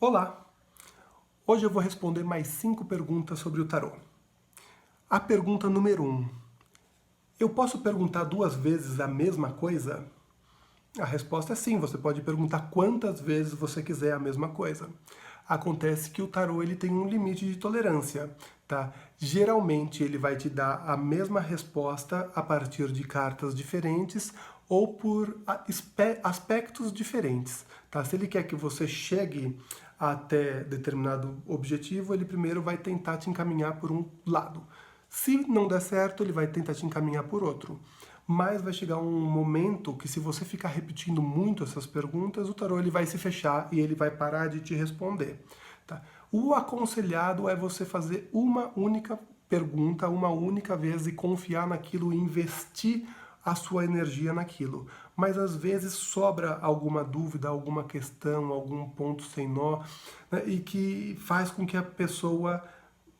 Olá! Hoje eu vou responder mais 5 perguntas sobre o tarô. A pergunta número 1. Eu posso perguntar 2 vezes a mesma coisa? A resposta é sim, você pode perguntar quantas vezes você quiser a mesma coisa. Acontece que o tarô ele tem um limite de tolerância, tá? Geralmente ele vai te dar a mesma resposta a partir de cartas diferentes ou por aspectos diferentes, tá? Se ele quer que você chegue até determinado objetivo, ele primeiro vai tentar te encaminhar por um lado. Se não der certo, ele vai tentar te encaminhar por outro. Mas vai chegar um momento que, se você ficar repetindo muito essas perguntas, o tarô ele vai se fechar e ele vai parar de te responder. Tá? O aconselhado é você fazer uma única pergunta, uma única vez, e confiar naquilo e investir a sua energia naquilo. Mas às vezes sobra alguma dúvida, alguma questão, algum ponto sem nó, né, e que faz com que a pessoa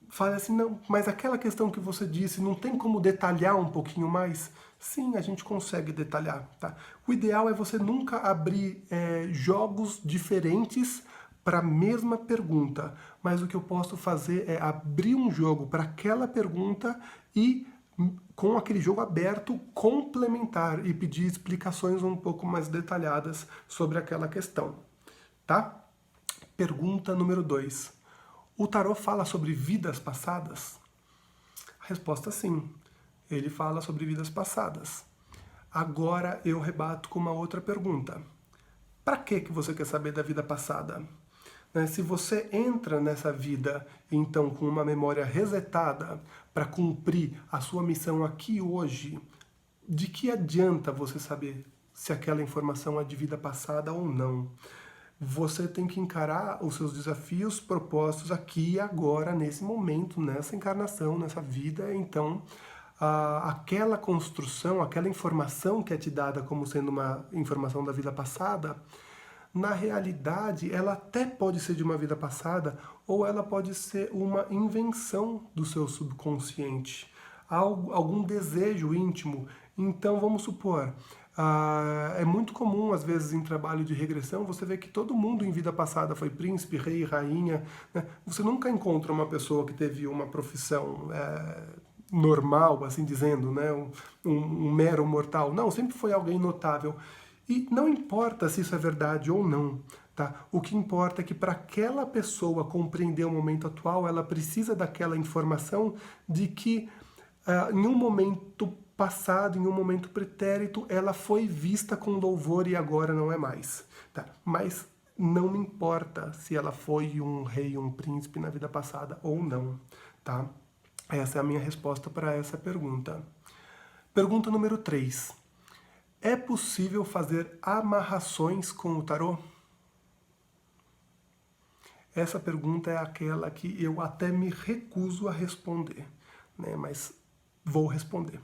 fale assim, não, mas aquela questão que você disse, não tem como detalhar um pouquinho mais? Sim, a gente consegue detalhar, tá? O ideal é você nunca abrir jogos diferentes para a mesma pergunta, mas o que eu posso fazer é abrir um jogo para aquela pergunta e, com aquele jogo aberto, complementar e pedir explicações um pouco mais detalhadas sobre aquela questão, tá? Pergunta número 2. O tarô fala sobre vidas passadas? A resposta é sim. Ele fala sobre vidas passadas. Agora eu rebato com uma outra pergunta. Para que você quer saber da vida passada? Se você entra nessa vida, então, com uma memória resetada para cumprir a sua missão aqui hoje, de que adianta você saber se aquela informação é de vida passada ou não? Você tem que encarar os seus desafios propostos aqui e agora, nesse momento, nessa encarnação, nessa vida. Então, aquela construção, aquela informação que é te dada como sendo uma informação da vida passada, na realidade, ela até pode ser de uma vida passada ou ela pode ser uma invenção do seu subconsciente, algum desejo íntimo. Então, vamos supor, é muito comum, às vezes, em trabalho de regressão, você vê que todo mundo em vida passada foi príncipe, rei, rainha, né? Você nunca encontra uma pessoa que teve uma profissão normal, assim dizendo, né? Um mero mortal. Não, sempre foi alguém notável. E não importa se isso é verdade ou não, tá? O que importa é que, para aquela pessoa compreender o momento atual, ela precisa daquela informação de que, em um momento passado, em um momento pretérito, ela foi vista com louvor e agora não é mais, tá? Mas não me importa se ela foi um rei, um príncipe na vida passada ou não, tá? Essa é a minha resposta para essa pergunta. Pergunta número 3. É possível fazer amarrações com o tarô? Essa pergunta é aquela que eu até me recuso a responder, né? Mas vou responder.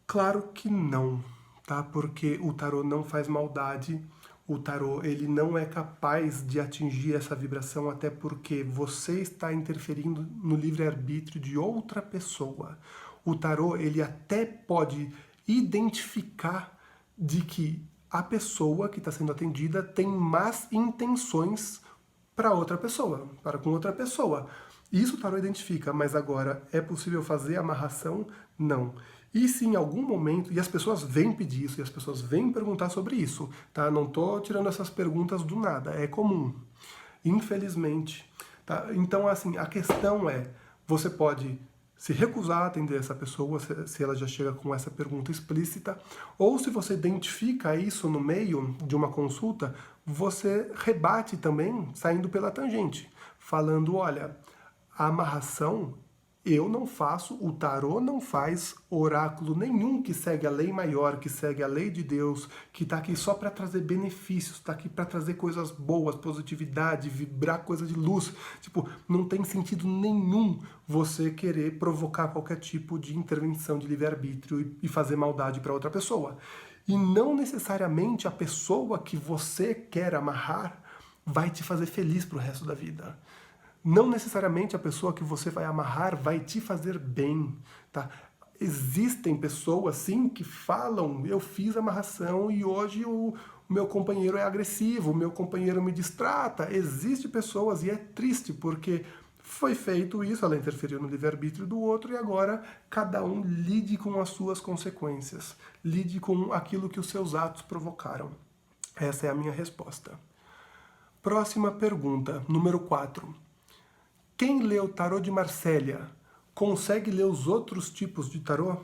Claro que não, tá? Porque o tarô não faz maldade, o tarô ele não é capaz de atingir essa vibração, até porque você está interferindo no livre-arbítrio de outra pessoa. O tarô ele até pode identificar de que a pessoa que está sendo atendida tem más intenções para outra pessoa, para com outra pessoa. Isso o tarô identifica, mas agora, é possível fazer amarração? Não. E se em algum momento, e as pessoas vêm pedir isso, e as pessoas vêm perguntar sobre isso, tá? Não tô tirando essas perguntas do nada, é comum, infelizmente. Tá? Então, assim, a questão é, você pode se recusar a atender essa pessoa, se ela já chega com essa pergunta explícita, ou se você identifica isso no meio de uma consulta, você rebate também, saindo pela tangente, falando, olha, a amarração eu não faço, o tarô não faz, oráculo nenhum que segue a lei maior, que segue a lei de Deus, que está aqui só para trazer benefícios, está aqui para trazer coisas boas, positividade, vibrar coisa de luz. Tipo, não tem sentido nenhum você querer provocar qualquer tipo de intervenção de livre-arbítrio e fazer maldade para outra pessoa. E não necessariamente a pessoa que você quer amarrar vai te fazer feliz pro resto da vida. Não necessariamente a pessoa que você vai amarrar vai te fazer bem, tá? Existem pessoas, sim, que falam, eu fiz amarração e hoje o meu companheiro é agressivo, o meu companheiro me distrata. Existem pessoas, e é triste, porque foi feito isso, ela interferiu no livre-arbítrio do outro, e agora cada um lide com as suas consequências, lide com aquilo que os seus atos provocaram. Essa é a minha resposta. Próxima pergunta, número 4. Quem lê o tarô de Marsella consegue ler os outros tipos de tarô?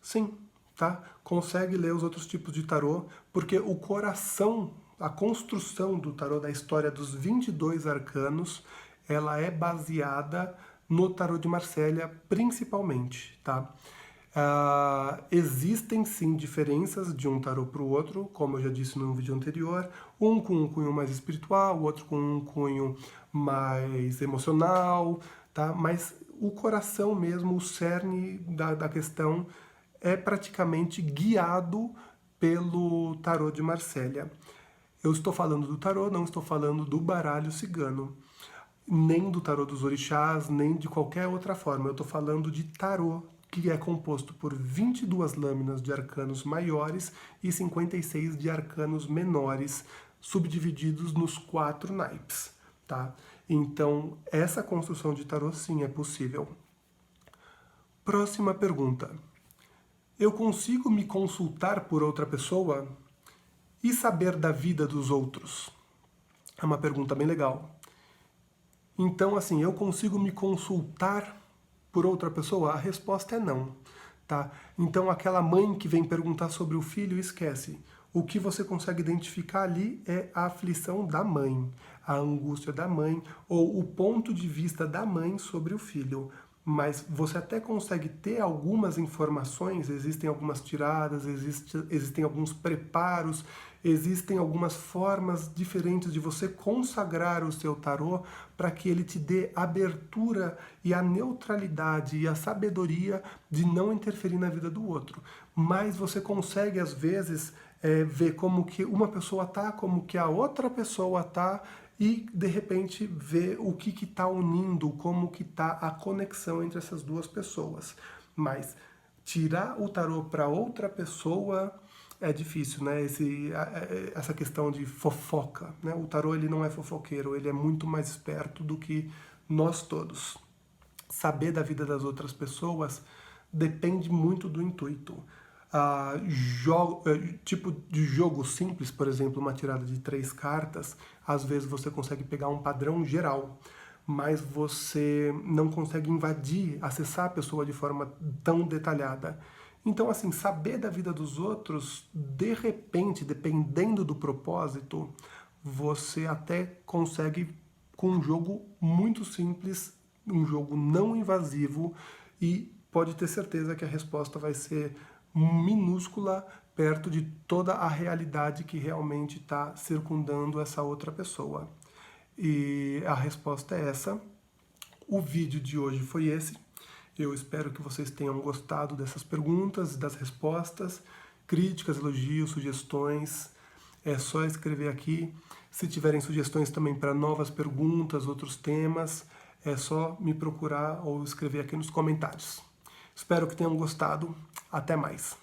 Sim, tá? Consegue ler os outros tipos de tarô, porque o coração, a construção do tarô, da história dos 22 arcanos, ela é baseada no tarô de Marsella principalmente, tá? Existem sim diferenças de um tarô para o outro, como eu já disse no vídeo anterior, um com um cunho mais espiritual, o outro com um cunho mais emocional, tá? Mas o coração mesmo, o cerne da questão é praticamente guiado pelo tarô de Marsella. Eu estou falando do tarô, não estou falando do baralho cigano, nem do tarô dos orixás, nem de qualquer outra forma. Eu estou falando de tarô, que é composto por 22 lâminas de arcanos maiores e 56 de arcanos menores, subdivididos nos 4 naipes, tá? Então, essa construção de tarô sim é possível. Próxima pergunta. Eu consigo me consultar por outra pessoa e saber da vida dos outros? É uma pergunta bem legal. Então, assim, eu consigo me consultar por outra pessoa? A resposta é não, tá? Então, aquela mãe que vem perguntar sobre o filho, esquece. O que você consegue identificar ali é a aflição da mãe, a angústia da mãe, ou o ponto de vista da mãe sobre o filho. Mas você até consegue ter algumas informações, existem algumas tiradas, existem alguns preparos, existem algumas formas diferentes de você consagrar o seu tarô para que ele te dê abertura e a neutralidade e a sabedoria de não interferir na vida do outro. Mas você consegue, às vezes, ver como que uma pessoa tá, como que a outra pessoa tá, e de repente ver o que está unindo, como que está a conexão entre essas duas pessoas. Mas tirar o tarô para outra pessoa é difícil, né? Essa questão de fofoca, né? O tarô ele não é fofoqueiro, ele é muito mais esperto do que nós todos. Saber da vida das outras pessoas depende muito do intuito. Tipo de jogo simples, por exemplo, uma tirada de 3 cartas, às vezes você consegue pegar um padrão geral, mas você não consegue invadir, acessar a pessoa de forma tão detalhada. Então, assim, saber da vida dos outros, de repente, dependendo do propósito, você até consegue com um jogo muito simples, um jogo não invasivo, e pode ter certeza que a resposta vai ser minúscula perto de toda a realidade que realmente está circundando essa outra pessoa. E a resposta é essa. O vídeo de hoje foi esse. Eu espero que vocês tenham gostado dessas perguntas, das respostas, críticas, elogios, sugestões. É só escrever aqui. Se tiverem sugestões também para novas perguntas, outros temas, é só me procurar ou escrever aqui nos comentários. Espero que tenham gostado. Até mais.